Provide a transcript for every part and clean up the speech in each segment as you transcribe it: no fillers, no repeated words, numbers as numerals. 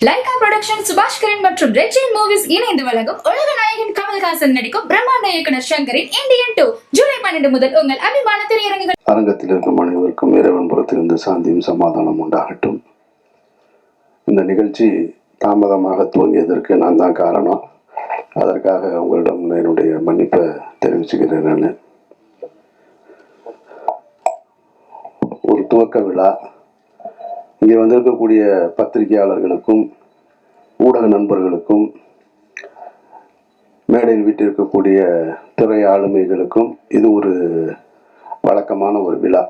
Lyca production Subaskaran மற்றும் red Jain movies இணைந்து வழங்கும் உலக நாயகன் கமல்ஹாசன் நடிக்கும் பிரம்மாண்ட இயக்குனர் சங்கரின் இந்தியன் 2 ஜூலை 12 முதல் உங்கள் அபிமான திரையரங்குகள். அரங்கத்தில் இருக்கும் அனைவருக்கும் இறைவன் புறத்திலிருந்து சாந்தியும் சமாதானம் உண்டாகட்டும். இந்த நிகழ்ச்சி தாமதமாக துவங்கியதற்கு நான் தான் காரணம். அதற்காக உங்களிடம் என்னுடைய மன்னிப்பை தெரிவிச்சுக்கிறேன். நான் ஒரு துவக்க விழா இங்கே வந்திருக்கக்கூடிய பத்திரிகையாளர்களுக்கும் ஊடக நண்பர்களுக்கும் மேடையில் வீட்டிருக்கக்கூடிய திரை ஆளுமைகளுக்கும் இது ஒரு வழக்கமான ஒரு விழா.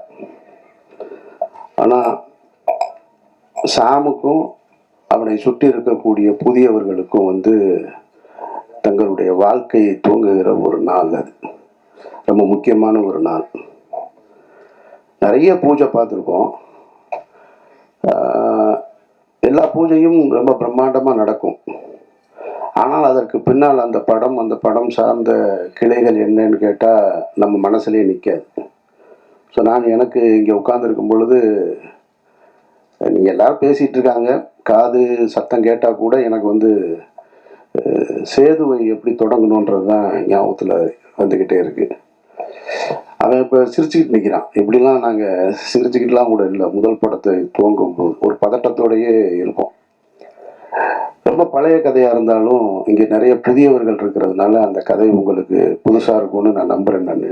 ஆனால் சாமுக்கும் அவனை சுற்றி இருக்கக்கூடிய புதியவர்களுக்கும் தங்களுடைய வாழ்க்கையை துவங்குகிற ஒரு நாள். அது ரொம்ப முக்கியமான ஒரு நாள். நிறைய பூஜை பார்த்துருக்கோம். எல்லா பூஜையும் ரொம்ப பிரம்மாண்டமாக நடக்கும். ஆனால் அதற்கு பின்னால் அந்த படம் சார்ந்த கிளைகள் என்னன்னு கேட்டால் நம்ம மனசுலேயே நிற்காது. ஸோ நான் எனக்கு இங்கே உட்காந்துருக்கும் பொழுது நீங்கள் எல்லோரும் பேசிகிட்டு இருக்காங்க, காது சத்தம் கேட்டால் கூட எனக்கு சேதுவை எப்படி தொடங்கணுன்றது தான் ஞாபகத்தில் வந்துக்கிட்டே இருக்குது. அவன் இப்போ சிரிச்சுக்கிட்டு நிற்கிறான். இப்படிலாம் நாங்கள் சிரிச்சுக்கிட்டுலாம் கூட இல்லை. முதல் படத்தை துவங்கும் போது ஒரு பதட்டத்தோடையே இருப்போம். ரொம்ப பழைய கதையாக இருந்தாலும் இங்கே நிறைய புதியவர்கள் இருக்கிறதுனால அந்த கதை உங்களுக்கு புதுசாக இருக்கும்னு நான் நம்புகிறேன். நான்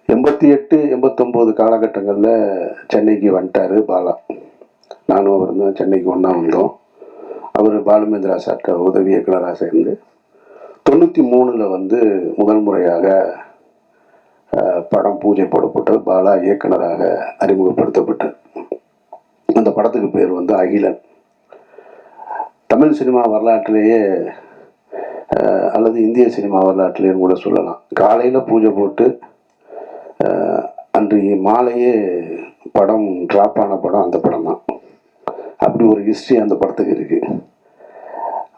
88, 89 காலகட்டங்களில் சென்னைக்கு வந்துட்டார் பாலா. நானும் அவர் தான் சென்னைக்கு ஒன்றா வந்தோம். அவர் பாலுமேந்திரா சார்ட்ட உதவி இயக்குனராக சேர்ந்து 93 முதல் முறையாக படம் பூஜை போடப்பட்டது. பாலா இயக்குனராக அறிமுகப்படுத்தப்பட்டார். அந்த படத்துக்கு பேர் அகிலன். தமிழ் சினிமா வரலாற்றிலேயே அல்லது இந்திய சினிமா வரலாற்றிலேயும் கூட சொல்லலாம். காலையில் பூஜை போட்டு அன்று மாலையே படம் ட்ராப் ஆன படம் அந்த படம் தான். அப்படி ஒரு ஹிஸ்ட்ரி அந்த படத்துக்கு இருக்குது.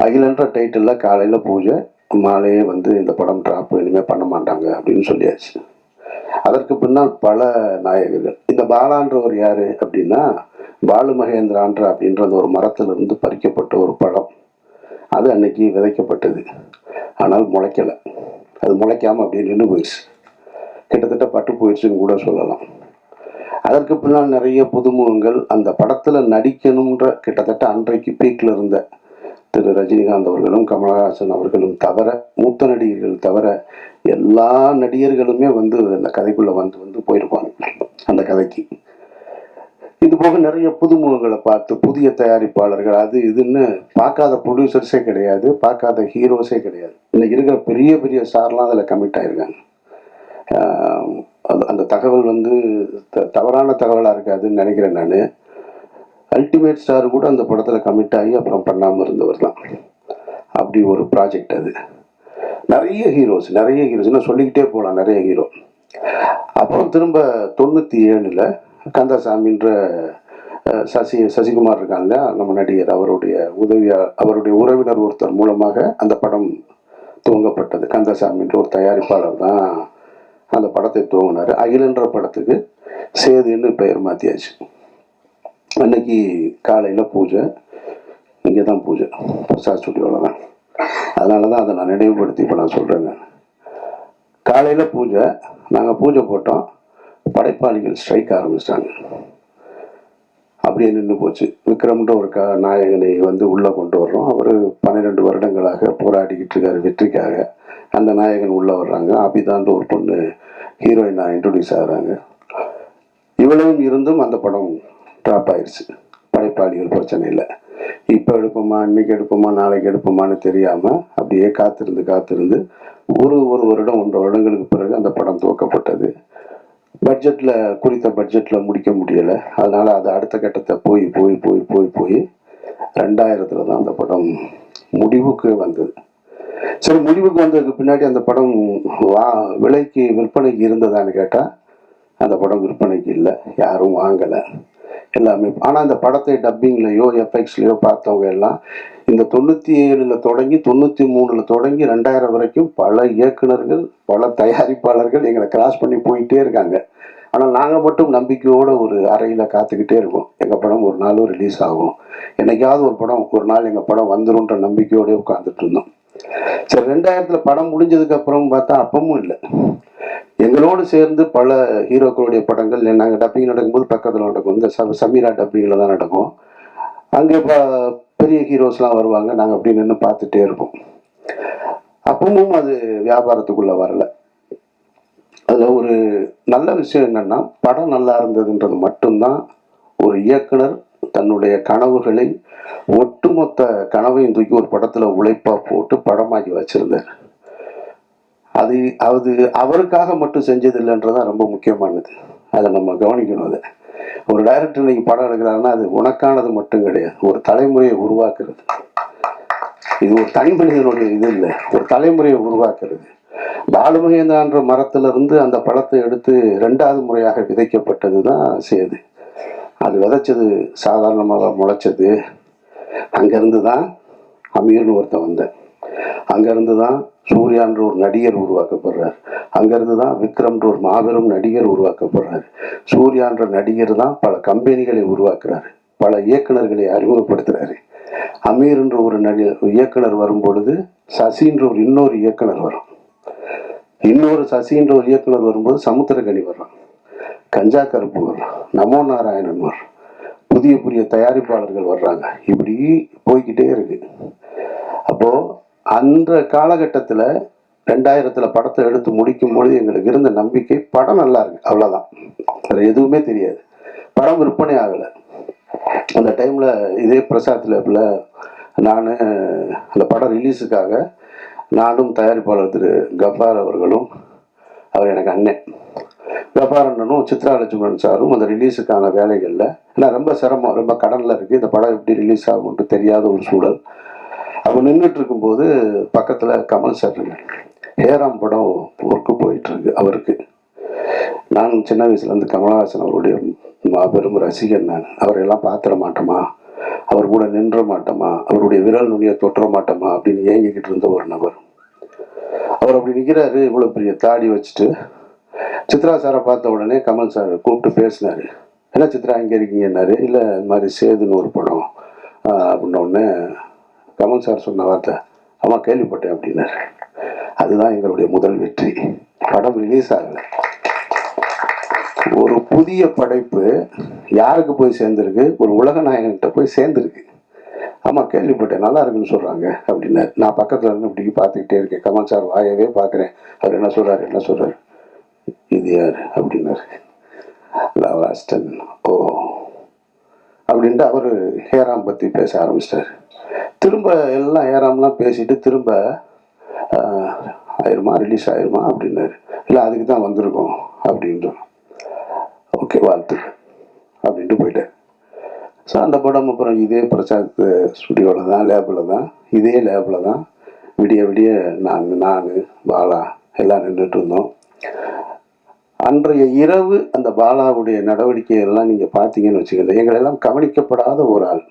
அகிலன்ற டைட்டிலில் காலையில் பூஜை, மாலையே இந்த படம் ட்ராப் இனிமேல் பண்ண மாட்டாங்க அப்படின்னு சொல்லியாச்சு. அதற்கு பின்னால் பல நாயகர்கள். இந்த பாலான்றவர் யார் அப்படின்னா, பாலு மகேந்திரான்ற அப்படின்ற ஒரு மரத்திலிருந்து பறிக்கப்பட்ட ஒரு பழம். அது அன்னைக்கு விதைக்கப்பட்டது. ஆனால் முளைக்கலை. அது முளைக்காமல் அப்படியே நின்று போயிடுச்சு. கிட்டத்தட்ட பட்டு போயிடுச்சுன்னு கூட சொல்லலாம். அதற்கு பின்னால் நிறைய புதுமுகங்கள் அந்த படத்தில் நடிக்கணுன்ற கிட்டத்தட்ட அன்றைக்கு பீக்கில் இருந்த திரு ரஜினிகாந்த் அவர்களும் கமலஹாசன் அவர்களும் தவிர, மூத்த நடிகர்கள் தவிர எல்லா நடிகர்களுமே அந்த கதைக்குள்ளே போயிருப்பாங்க அந்த கதைக்கு. இது போக நிறைய புதுமுகங்களை பார்த்து புதிய தயாரிப்பாளர்கள் அது இதுன்னு பார்க்காத ப்ரொடியூசர்ஸே கிடையாது, பார்க்காத ஹீரோஸே கிடையாது. இன்னைக்கு இருக்கிற பெரிய பெரிய ஸ்டார்லாம் அதில் கமிட் ஆகிருக்காங்க. அந்த தகவல் தவறான தகவலாக இருக்காதுன்னு நினைக்கிறேன். நான் அல்டிமேட் ஸ்டார் கூட அந்த படத்தில் கமிட் ஆகி அப்புறம் பண்ணாமல் இருந்தவர் தான். அப்படி ஒரு ப்ராஜெக்ட் அது. நிறைய ஹீரோஸ் இன்னும் சொல்லிக்கிட்டே போகலாம். நிறைய ஹீரோ. அப்புறம் திரும்ப 97 கந்தசாமின்ற சசிகுமார் இருக்காங்க நம்ம நடிகர். அவருடைய உறவினர் ஒருத்தர் மூலமாக அந்த படம் துவங்கப்பட்டது. கந்தசாமின்ற ஒரு தயாரிப்பாளர் தான் அந்த படத்தை துவங்கினார். அகிலன்ற படத்துக்கு சேதுன்னு பெயர் மாற்றியாச்சு. அன்னைக்கு காலையில் பூஜை, இங்கே தான் பூஜை, பிரசாத் ஸ்டுடியோவில் தான். அதனால தான் அதை நான் நினைவுபடுத்தி இப்போ நான் சொல்கிறேங்க. காலையில் பூஜை, நாங்கள் பூஜை போட்டோம். படைப்பாளிகள் ஸ்ட்ரைக் ஆரம்பிச்சிட்டாங்க. அப்படியே நின்று போச்சு. விக்ரம்ன்ற ஒரு நாயகனை உள்ளே கொண்டு வர்றோம். அவர் 12 வருடங்களாக போராடிக்கிட்டு இருக்கார் வெற்றிக்காக. அந்த நாயகன் உள்ளே வர்றாங்க. அபிதான்ற ஒரு பொண்ணு ஹீரோயினாக இன்ட்ரடியூஸ் ஆகிறாங்க. இவ்வளவும் இருந்தும் அந்த படம் ட்ராப் ஆயிடுச்சு. படைப்பாளிகள் பிரச்சனை இல்லை. இப்போ எடுப்போமா, இன்னைக்கு எடுப்போமா, நாளைக்கு எடுப்போமான்னு தெரியாமல் அப்படியே காத்திருந்து ஒரு வருடம் 1.5 வருடங்களுக்கு பிறகு அந்த படம் துவக்கப்பட்டது. குறித்த பட்ஜெட்டில் முடிக்க முடியலை. அதனால் அது அடுத்த கட்டத்தை போய் 2000 தான் அந்த படம் முடிவுக்கு வந்தது. சரி, முடிவுக்கு வந்ததுக்கு பின்னாடி அந்த படம் விற்பனைக்கு இருந்ததான்னு கேட்டால் அந்த படம் விற்பனைக்கு இல்லை, யாரும் வாங்கலை எல்லாமே. ஆனால் அந்த படத்தை டப்பிங்லையோ எஃப்எக்ஸ்லையோ பார்த்தவங்க எல்லாம் இந்த 97 தொடங்கி 93 தொடங்கி 2000 வரைக்கும் பல இயக்குனர்கள் பல தயாரிப்பாளர்கள் எங்களை கிராஸ் பண்ணி போயிட்டே இருக்காங்க. ஆனால் நாங்கள் மட்டும் நம்பிக்கையோடு ஒரு அறையில் காத்துக்கிட்டே இருக்கோம். எங்கள் படம் ஒரு நாளும் ரிலீஸ் ஆகும், என்னைக்காவது ஒரு படம் ஒரு நாள் எங்கள் படம் வந்துரும்ன்ற நம்பிக்கையோடய உட்காந்துட்டு இருந்தோம். சரி, 2000 படம் முடிஞ்சதுக்கப்புறம் பார்த்தா அப்பவும் இல்லை. எங்களோடு சேர்ந்து பல ஹீரோக்களுடைய படங்கள் நாங்கள் டப்பிங் நடக்கும்போது பக்கத்தில் நடக்கும். இந்த சமீரா டப்பிங்கில் தான் நடக்கும். அங்கே இப்போ பெரிய ஹீரோஸ்லாம் வருவாங்க, நாங்கள் அப்படி நின்று பார்த்துட்டே இருப்போம். அப்பவும் அது வியாபாரத்துக்குள்ளே வரலை. அதில் ஒரு நல்ல விஷயம் என்னென்னா, படம் நல்லா இருந்ததுன்றது மட்டும்தான் ஒரு இயக்குனர் தன்னுடைய கனவுகளை ஒட்டுமொத்த கனவையும் தூக்கி ஒரு படத்தில் உழைப்பாக போட்டு படமாக்கி வச்சுருந்தார். அது அது அவருக்காக மட்டும் செஞ்சது இல்லைன்றதான் ரொம்ப முக்கியமானது. அதை நம்ம கவனிக்கணும். அதை ஒரு டைரக்டர் இன்னைக்கு படம் எடுக்கிறாருன்னா அது உனக்கானது மட்டும் கிடையாது, ஒரு தலைமுறையை உருவாக்குறது. இது ஒரு தனி மனிதனுடைய இது இல்லை, ஒரு தலைமுறையை உருவாக்குறது. பாலுமகேந்திரான்ற மரத்திலிருந்து அந்த படத்தை எடுத்து 2வது முறையாக விதைக்கப்பட்டது தான் சேது. அது விதைச்சது சாதாரணமாக முளைச்சது. அங்கேருந்து தான் அமீர்னு ஒருத்தன் வந்தேன், அங்கேருந்து தான் சூர்யான்ற ஒரு நடிகர் உருவாக்கப்படுறார், அங்கேருந்து தான் விக்ரம்ன்ற ஒரு மாபெரும் நடிகர் உருவாக்கப்படுறார். சூர்யான்ற நடிகர் தான் பல கம்பெனிகளை உருவாக்குறாரு, பல இயக்குநர்களை அறிமுகப்படுத்துகிறாரு. அமீர்ன்ற ஒரு இயக்குனர் வரும் பொழுது சசின்ற ஒரு இன்னொரு இயக்குனர் வரும், இன்னொரு சசின்ற ஒரு இயக்குனர் வரும்போது சமுத்திரக்கனி வர்றான், கஞ்சா கருப்பு வர்றான், நமோ நாராயணன் வர்றான், புதிய புதிய தயாரிப்பாளர்கள் வர்றாங்க. இப்படி போய்கிட்டே இருக்கு. அப்போது அந்த காலகட்டத்தில் 2000 படத்தை எடுத்து முடிக்கும் பொழுது எங்களுக்கு இருந்த நம்பிக்கை படம் நல்லா இருக்கு, அவ்வளோதான். வேறு எதுவுமே தெரியாது. படம் விற்பனை ஆகலை. அந்த டைமில் இதே பிரசாத் லேபில் நான் அந்த படம் ரிலீஸுக்காக நானும் தயாரிப்பாளர் திரு கஃபார் அவர்களும், அவர் எனக்கு அண்ணன் கஃபார் அண்ணனும் சித்ரா லட்சுமணன் சாரும் அந்த ரிலீஸுக்கான வேலைகளில், ஏன்னா ரொம்ப சிரமம், ரொம்ப கடனில் இருக்குது, இந்த படம் எப்படி ரிலீஸ் ஆகும்ட்டு தெரியாத ஒரு சூழல். அவங்க நின்றுட்டு இருக்கும்போது பக்கத்தில் கமல் சார் ஹேராம் படம் ஒர்க்கு போயிட்டுருக்கு அவருக்கு. நான் சின்ன வயசுலேருந்து கமலஹாசன் அவருடைய மாபெரும் ரசிகன். நான் அவரையெல்லாம் பார்த்துட மாட்டோமா, அவர் கூட நின்ற மாட்டோமா, அவருடைய விரல் நுனியை தொற்ற மாட்டோமா அப்படின்னு ஏங்கிக்கிட்டு இருந்த ஒரு நபர். அவர் அப்படி நிற்கிறாரு, இவ்வளோ பெரிய தாடி வச்சுட்டு. சித்ரா சாரை பார்த்த உடனே கமல் சார் கூப்பிட்டு பேசினார். என்ன சித்ரா இங்கே இருக்கீங்கன்னாரு. இல்லை, இந்த மாதிரி சேதுன்னு ஒரு படம் அப்படின்னோடனே கமல் சார் சொன்ன வார்த்தை, ஆமாம் கேள்விப்பட்டேன் அப்படின்னாரு. அதுதான் எங்களுடைய முதல் வெற்றி. படம் ரிலீஸ் ஆகலை. ஒரு புதிய படைப்பு யாருக்கு போய் சேர்ந்துருக்கு, ஒரு உலக நாயகன்கிட்ட போய் சேர்ந்துருக்கு. ஆமாம் கேள்விப்பட்டேன், நல்லா இருக்குன்னு சொல்கிறாங்க அப்படின்னாரு. நான் பக்கத்தில் இருந்து இப்படி பார்த்துக்கிட்டே இருக்கேன், கமல் சார் வாயவே பார்க்குறேன். அவர் என்ன சொல்கிறாரு, இது யார் அப்படின்னாரு. லவராஸ்டன். ஓ அப்படின்ட்டு அவர் ஹேராம் பற்றி பேச ஆரம்பிச்சிட்டார். திரும்ப எல்லாம் ஹேராம்லாம் பேசிட்டு திரும்ப ஆயிருமா, ரிலீஸ் ஆயிருமா அப்படின்னாரு. இல்லை, அதுக்கு தான் வந்திருக்கோம் அப்படின்றோம். ஓகே, வாழ்த்துக்கள் அப்படின்ட்டு போயிட்டேன். ஸோ அந்த படம் அப்புறம் இதே பிரசாத் ஸ்டுடியோவில் தான், லேபில் தான், இதே லேபில் தான் விடிய விடிய நான் பாலா எல்லாம் நின்றுட்டு இருந்தோம். அன்றைய இரவு அந்த பாலாவுடைய நடவடிக்கைகள்லாம் நீங்கள் பார்த்தீங்கன்னு வச்சுக்கல, எங்களெல்லாம் கவனிக்கப்படாத ஒரு ஆள்.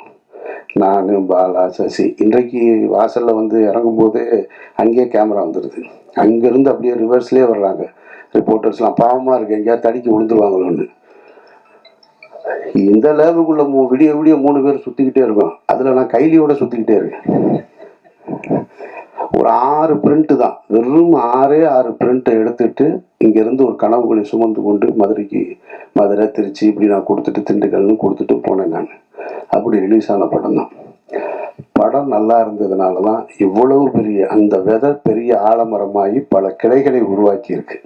நான், பாலா, சசி. இன்றைக்கு வாசலில் வந்து இறங்கும்போது அங்கேயே கேமரா வந்துடுது, அங்கேருந்து அப்படியே ரிவர்ஸ்லேயே வர்றாங்க ரிப்போர்ட்டர்ஸ்லாம். பாவமாக இருக்குது, எங்கேயாவது தடிக்கி விழுந்துருவாங்களோன்னு. இந்த லேபுக்குள்ளே விடிய விடிய 3 பேர் சுற்றிக்கிட்டே இருக்கோம். அதில் நான் கைலியோட சுற்றிக்கிட்டே இருக்கேன். ஒரு 6 பிரிண்ட்டு தான், வெறும் 6 பிரிண்ட்டை எடுத்துட்டு இங்கேருந்து ஒரு கனவுகளை சுமந்து கொண்டு மதுரை, திருச்சி இப்படி நான் கொடுத்துட்டு திண்டுக்கல்னு கொடுத்துட்டு போனேன் நான். அப்படி ரிலீஸ் ஆன படம் தான். படம் நல்லா இருந்ததுனால தான் இவ்வளவு பெரிய அந்த விதை பெரிய ஆலமரமாகி பல கிளைகளை உருவாக்கி இருக்கு.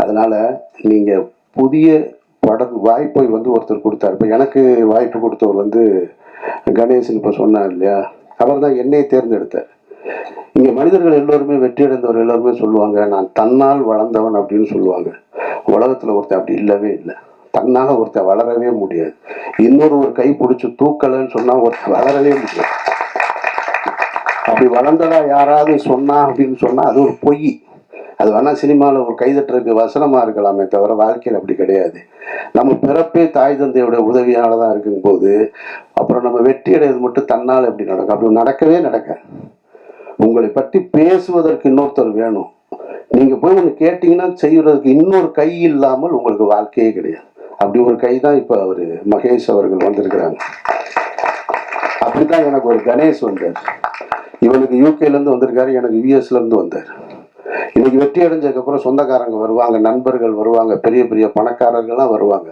அதனால நீங்கள் புதிய படம் வாய்ப்பை வந்து ஒருத்தர் கொடுத்தாரு. இப்போ எனக்கு வாய்ப்பு கொடுத்தவர் வந்து கணேசன் இப்போ சொன்னார் இல்லையா, அவர் தான் என்னை தேர்ந்தெடுத்தார். இங்கே மனிதர்கள் எல்லோருமே வெற்றி அடைந்தவர் எல்லோருமே சொல்லுவாங்க, நான் தன்னால் வளர்ந்தவன் அப்படின்னு சொல்லுவாங்க. உலகத்தில் ஒருத்தர் அப்படி இல்லவே இல்லை. தன்னால் ஒருத்தர் வளரவே முடியாது. இன்னொரு கை பிடிச்சி தூக்கலைன்னு சொன்னால் ஒருத்தர் வளரவே முடியாது. அப்படி வளர்ந்ததா யாராவது சொன்னா அப்படின்னு சொன்னால் அது ஒரு பொய். அது வேணா சினிமாவில் ஒரு கைதட்டுறதுக்கு வசனமாக இருக்கலாமே தவிர வாழ்க்கையில் அப்படி கிடையாது. நம்ம பிறப்பே தாய் தந்தையோட உதவியால் தான் இருக்கும்போது அப்புறம் நம்ம வெற்றி அடைவது மட்டும் தன்னால் எப்படி நடக்கும்? அப்படி நடக்கவே நடக்க. உங்களை பற்றி பேசுவதற்கு இன்னொருத்தர் வேணும். நீங்க போய் ஒன்று கேட்டீங்கன்னா செய்யறதுக்கு இன்னொரு கை இல்லாமல் உங்களுக்கு வாழ்க்கையே கிடையாது. அப்படி ஒரு கை தான் இப்ப அவரு மகேஷ் அவர்கள் வந்திருக்கிறாங்க. அப்படித்தான் எனக்கு ஒரு கணேஷ் வந்தார். இவனுக்கு யூகேல இருந்து வந்திருக்காரு, எனக்கு யூஎஸ்ல இருந்து வந்தார். இன்னைக்கு வெற்றி அடைஞ்சதுக்கு அப்புறம் சொந்தக்காரங்க வருவாங்க, நண்பர்கள் வருவாங்க, பெரிய பெரிய பணக்காரர்கள்லாம் வருவாங்க.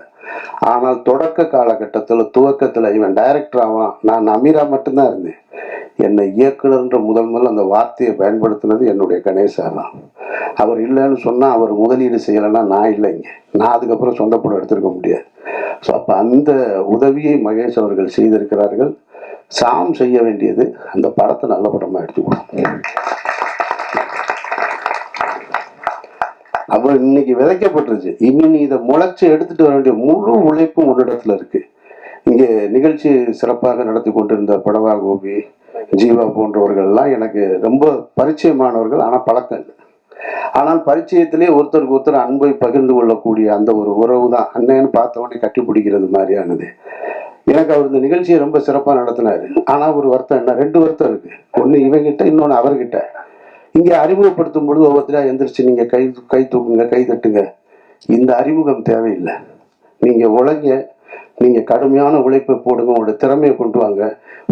ஆனால் தொடக்க காலகட்டத்தில் துவக்கத்தில் இவன் டைரக்டர் ஆவான், நான் அமீரா மட்டும்தான் இருந்தேன். என்னை இயக்குனர்ன்ற முதல் அந்த வார்த்தையை பயன்படுத்தினது என்னுடைய கணேசா தான். அவர் இல்லைன்னு சொன்னால், அவர் முதலீடு செய்யலைன்னா நான் இல்லைங்க, நான் அதுக்கப்புறம் சொந்த படம் எடுத்திருக்க முடியாது. ஸோ அப்போ அந்த உதவியை மகேஷ் அவர்கள் செய்திருக்கிறார்கள். சாம் செய்ய வேண்டியது அந்த படத்தை நல்ல படமாக எடுத்துக்கணும். அவர் இன்னைக்கு விதைக்கப்பட்டுருச்சு, இனி நீ இதை முளைச்சு எடுத்துட்டு வர வேண்டிய முழு உழைப்பும் ஒரு இடத்துல இருக்கு. இங்கே நிகழ்ச்சி சிறப்பாக நடத்தி கொண்டிருந்த படவா கோபி, ஜீவா போன்றவர்கள்லாம் எனக்கு ரொம்ப பரிச்சயமானவர்கள், ஆனால் பழக்கம் இல்லை. ஆனால் பரிச்சயத்திலே ஒருத்தருக்கு ஒருத்தர் அன்பை பகிர்ந்து கொள்ளக்கூடிய அந்த ஒரு உறவு தான் அண்ணன்னு பார்த்தவொடனே கட்டி பிடிக்கிறது மாதிரியானது. எனக்கு அவர் இந்த நிகழ்ச்சியை ரொம்ப சிறப்பாக நடத்தினாரு. ஆனால் ஒரு வருத்தம் என்ன, 2 வருத்தம் இருக்கு. ஒன்று இவங்கிட்ட, இன்னொன்று அவர்கிட்ட. இங்கே அறிமுகப்படுத்தும் பொழுது ஒவ்வொருத்தரா எந்திரிச்சு நீங்க கை தூக்குங்க, கை தட்டுங்க. இந்த அறிமுகம் தேவையில்லை. நீங்க உழைங்க, நீங்க கடுமையான உழைப்பை போடுங்க, உங்களோட திறமையை கொண்டு வாங்க.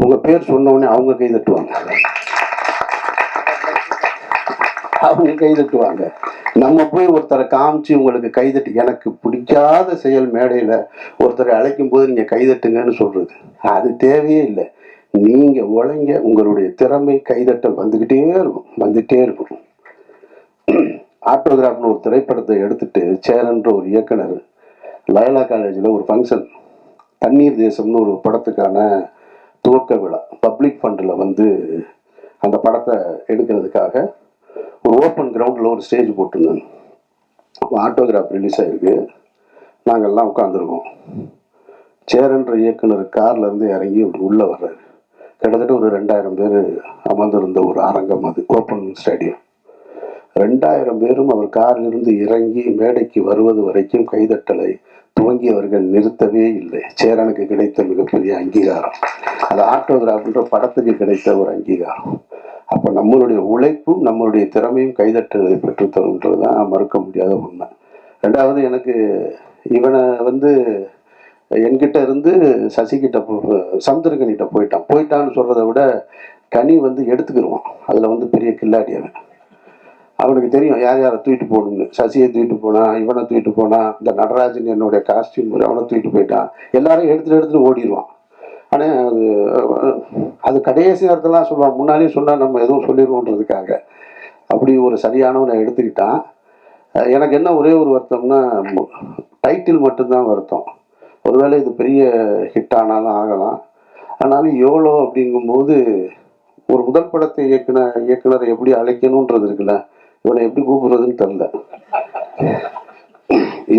உங்க பேர் சொன்ன உடனே அவங்க கை தட்டுவாங்க, அவங்க கை தட்டுவாங்க. நம்ம போய் ஒருத்தரை காமிச்சு உங்களுக்கு கைதட்டு, எனக்கு பிடிக்காத செயல் மேடையில ஒருத்தரை அழைக்கும் போது நீங்க கைதட்டுங்கன்னு சொல்றது அது தேவையே இல்லை. நீங்க உழைங்க, உங்களுடைய திறமை கைதட்டல் வந்துகிட்டே இருக்கும். ஆட்டோகிராஃப்னு ஒரு திரைப்படத்தை எடுத்துட்டு சேரன்ற ஒரு இயக்குனர் லயலா காலேஜில் ஒரு ஃபங்க்ஷன், தண்ணீர் தேசம்னு ஒரு படத்துக்கான துவக்க விழா, பப்ளிக் ஃபண்டில் அந்த படத்தை எடுக்கிறதுக்காக ஒரு ஓப்பன் கிரவுண்டில் ஒரு ஸ்டேஜ் போட்டிருந்தாங்க. ஆட்டோகிராஃப் ரிலீஸ் ஆகிருக்கு. நாங்கள்லாம் உட்காந்துருக்கோம். சேரன்ற இயக்குனர் கார்லேருந்து இறங்கி அப்படி உள்ளே வர்றாரு. கிட்டத்தட்ட ஒரு 2000 பேர் அமர்ந்திருந்த ஒரு அரங்கம், அது ஓப்பன் ஸ்டேடியம். 2000 பேரும் அவர் காரிலிருந்து இறங்கி மேடைக்கு வருவது வரைக்கும் கைதட்டலை துவங்கியவர்கள் நிறுத்தவே இல்லை. சேரனுக்கு கிடைத்த மிகப்பெரிய அங்கீகாரம் அது, ஆட்டோகிராஃப்ன்ற படத்துக்கு கிடைத்த ஒரு அங்கீகாரம். அப்போ நம்மளுடைய உழைப்பும் நம்மளுடைய திறமையும் கைதட்டலை பெற்றுத்தரும்ன்றது தான் மறுக்க முடியாத உண்மை. 2வது, எனக்கு இவனை என்கிட்ட இருந்து சசிகிட்ட சமுத்திரகனிட்ட போயிட்டான்னு சொல்றதை விட கனி எடுத்துக்கிடுவான். அதில் பெரிய கில்லாடி அவன். அவனுக்கு தெரியும் யார் யாரை தூக்கிட்டு போகணும்னு. சசியை தூக்கிட்டு போனான், இவனை தூக்கிட்டு போனான், இந்த நடராஜன் என்னுடைய காஸ்டியூம் அவனை தூக்கிட்டு போயிட்டான். எல்லாரும் எடுத்துட்டு ஓடிடுவான். ஆனால் அது கடைசி நேரத்தெல்லாம் சொல்லுவான், முன்னாலே சொன்னால் நம்ம எதுவும் சொல்லிடுவோன்றதுக்காக. அப்படி ஒரு சரியானவனை எடுத்துக்கிட்டான். எனக்கு என்ன ஒரே ஒரு வருத்தம்னா, டைட்டில் மட்டும்தான் வருத்தம். ஒருவேளை இது பெரிய ஹிட் ஆனாலும் ஆகலாம். ஆனாலும் யோலோ அப்படிங்கும்போது ஒரு முதல் படத்தை இயக்குனரை எப்படி அழைக்கணுன்றது இருக்குல்ல, இவனை எப்படி கூப்பிடுறதுன்னு தெரில.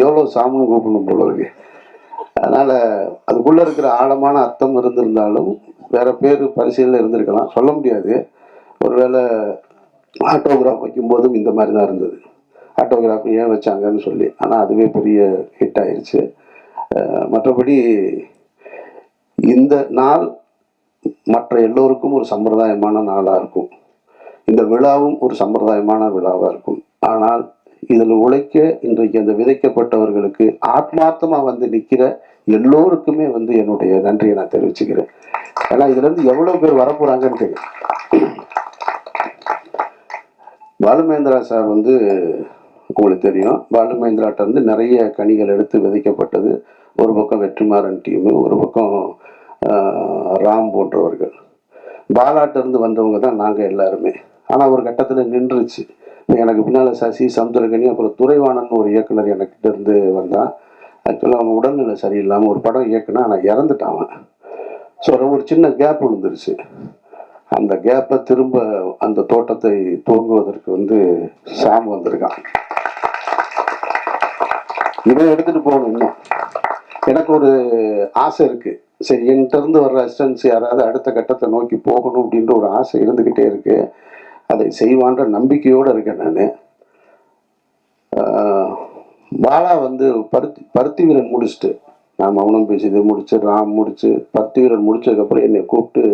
யோலோ சாமுன்னு கூப்பிடணும் போல இருக்கு. அதனால அதுக்குள்ள இருக்கிற ஆழமான அர்த்தம் இருந்திருந்தாலும் வேற பேர் பரிசீலனை இருந்திருக்கலாம், சொல்ல முடியாது. ஒருவேளை ஆட்டோகிராஃப் வைக்கும்போதும் இந்த மாதிரி தான் இருந்தது. ஆட்டோகிராஃப் ஏன் வச்சாங்கன்னு சொல்லி. ஆனால் அதுவே பெரிய ஹிட் ஆயிடுச்சு. மற்றபடி இந்த நாள் மற்ற எல்லோருக்கும் ஒரு சம்பிரதாயமான நாளாக இருக்கும். இந்த விழாவும் ஒரு சம்பிரதாயமான விழாவாக இருக்கும். ஆனால் இதில் உழைக்க இன்றைக்கு அந்த விதைக்கப்பட்டவர்களுக்கு ஆத்மார்த்தமாக நிற்கிற எல்லோருக்குமே என்னுடைய நன்றியை நான் தெரிவிச்சுக்கிறேன். ஏன்னா இதுலேருந்து எவ்வளோ பேர் வரப்போகிறாங்கன்னு தெரியும். பாலுமகேந்திரா சார் உங்களுக்கு தெரியும். பாலுமகேந்திராட்ட நிறைய கனிகள் எடுத்து விதைக்கப்பட்டது. ஒரு பக்கம் வெற்றிமாறன் டீமு, ஒரு பக்கம் ராம் போன்றவர்கள். பாலாட்டிருந்து வந்தவங்க தான் நாங்கள் எல்லாருமே. ஆனால் ஒரு கட்டத்தில் நின்றுச்சு. எனக்கு பின்னால் சசி, சமுத்திரகனி, அப்புறம் துரைவாணன் ஒரு இயக்குனர் எனக்கிட்ட இருந்து வந்தான். ஆக்சுவலாக அவன் உடல்நிலை சரியில்லாமல் ஒரு படம் இயக்குனா, ஆனால் இறந்துட்டான் அவன். ஸோ ஒரு சின்ன கேப் விழுந்துருச்சு. அந்த கேப்பை திரும்ப அந்த தோட்டத்தை துவங்குவதற்கு சாம் வந்திருக்கான். இதை எடுத்துட்டு போகணும். இன்னும் எனக்கு ஒரு ஆசை இருக்கு. சரி, என்கிட்ட இருந்து வர்ற அசிஸ்டன்ஸ் யாராவது அடுத்த கட்டத்தை நோக்கி போகணும் அப்படின்ற ஒரு ஆசை இருந்துகிட்டே இருக்கு. அதை செய்வான்ற நம்பிக்கையோடு இருக்கேன் நான். பாலா பருத்தி வீரன் முடிச்சுட்டு, நான் மௌனம் பேசியது முடிச்சு, ராம் முடிச்சு, பருத்தி வீரன் முடிச்சதுக்கப்புறம் என்னை கூப்பிட்டு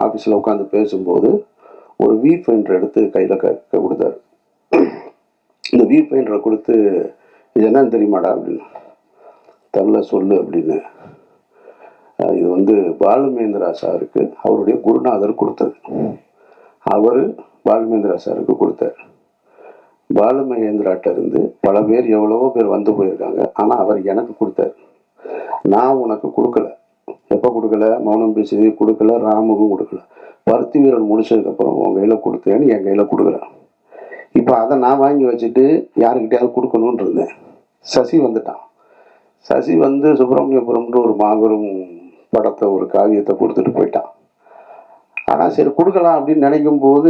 ஆஃபீஸில் உட்காந்து பேசும்போது ஒரு வீ ஃபைண்டர் எடுத்து கையில் கொடுத்தாரு. இந்த V5 கொடுத்து இது என்னன்னு தெரியுமாடா அப்படின்னு, தெரில சொல்லு அப்படின்னு. இது வந்து பாலுமேந்திரா சாருக்கு அவருடைய குருநாதர் கொடுத்தது. அவர் பாலுமேந்திரா சாருக்கு கொடுத்தார். பாலுமகேந்திராட்ட இருந்து பல பேர் எவ்வளவோ பேர் வந்து போயிருக்காங்க. ஆனால் அவர் எனக்கு கொடுத்தார். நான் உனக்கு கொடுக்கல. எப்போ கொடுக்கல? மௌனம் பேசி கொடுக்கல, ராமுக்கும் கொடுக்கல. பருத்தி வீரன் முடிச்சதுக்கப்புறம் உன் கையில் கொடுத்தேன்னு என் கையில் கொடுக்குறேன். இப்போ அதை நான் வாங்கி வச்சுட்டு யாருக்கிட்டையாவது கொடுக்கணும்னு இருந்தேன். சசி வந்துட்டான். சசி வந்து சுப்பிரமணியபுரம்ன்ற ஒரு மாபெரும் படத்தை, ஒரு காவியத்தை கொடுத்துட்டு போயிட்டான். ஆனால் சரி கொடுக்கலாம் அப்படின்னு நினைக்கும் போது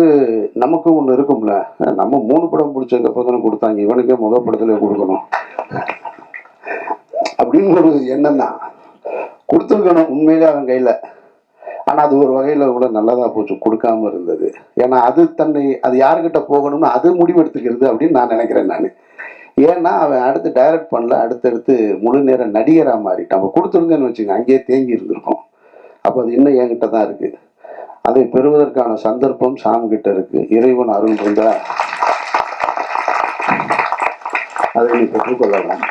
நமக்கும் ஒன்று இருக்கும்ல, நம்ம 3 படம் பிடிச்சதுக்கப்புறம் தானே கொடுத்தாங்க, இவனுக்கே முதல் படத்துல கொடுக்கணும் அப்படின்னு ஒரு எண்ணம் தான். கொடுத்துருக்கணும் உண்மையிலே அவன் கையில். ஆனால் அது ஒரு வகையில் கூட நல்லதாக போச்சு கொடுக்காம இருந்தது. ஏன்னா அது அது யாருக்கிட்ட போகணும்னு அது முடிவெடுத்துக்கிறது அப்படின்னு நான் நினைக்கிறேன் நான். ஏன்னா அவன் அடுத்து டைரக்ட் பண்ணல, அடுத்தடுத்து முழு நேர நடிகராக மாறிட்டான். அவன் கொடுத்துருந்தேன்னு வச்சுங்க, அங்கேயே தேங்கி இருந்திருக்கும். அப்போ அது இன்னும் என்கிட்ட தான் இருக்குது. அதை பெறுவதற்கான சந்தர்ப்பம் சாம் கிட்ட இருக்கு. இறைவன் அருள் இருந்தா அதை நீ பெற்றுக்கொள்ளலாம்.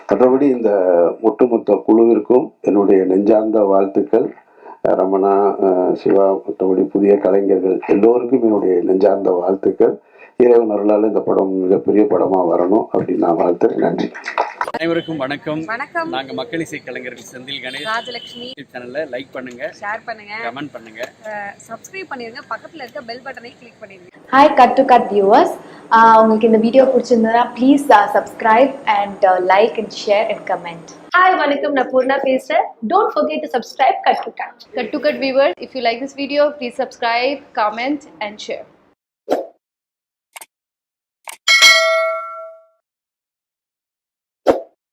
மற்றபடி இந்த ஒட்டுமொத்த குழுவிற்கும் என்னுடைய நெஞ்சார்ந்த வாழ்த்துக்கள். ரமணா, சிவா, மற்றபடி புதிய கலைஞர்கள் எல்லோருக்கும் என்னுடைய நெஞ்சார்ந்த வாழ்த்துக்கள். இறைவன் அருளால் இந்த படம் மிகப்பெரிய படமாக வரணும் அப்படின்னு நான் வாழ்த்துறேன். நன்றி. அனைவருக்கும் வணக்கம். வணக்கம். நாங்க மக்கள் இசை கலைஞர்கள் செந்தில் கணேஷ், ராஜலட்சுமி. சேனலை லைக் பண்ணுங்க, ஷேர் பண்ணுங்க, கமெண்ட் பண்ணுங்க, சப்ஸ்கிரைப் பண்ணிருங்க, பக்கத்துல இருக்க பெல் பட்டனை கிளிக் பண்ணிருங்க. Hi cut to cut viewers, உங்களுக்கு இந்த வீடியோ பிடிச்சிருந்ததுன்னா please subscribe and like and share and comment. Hi வணக்கம், நான் பூர்ணா பேசுறேன். Don't forget to subscribe Cut to Cut. Cut to Cut viewers, if you like this video, please subscribe, comment and share.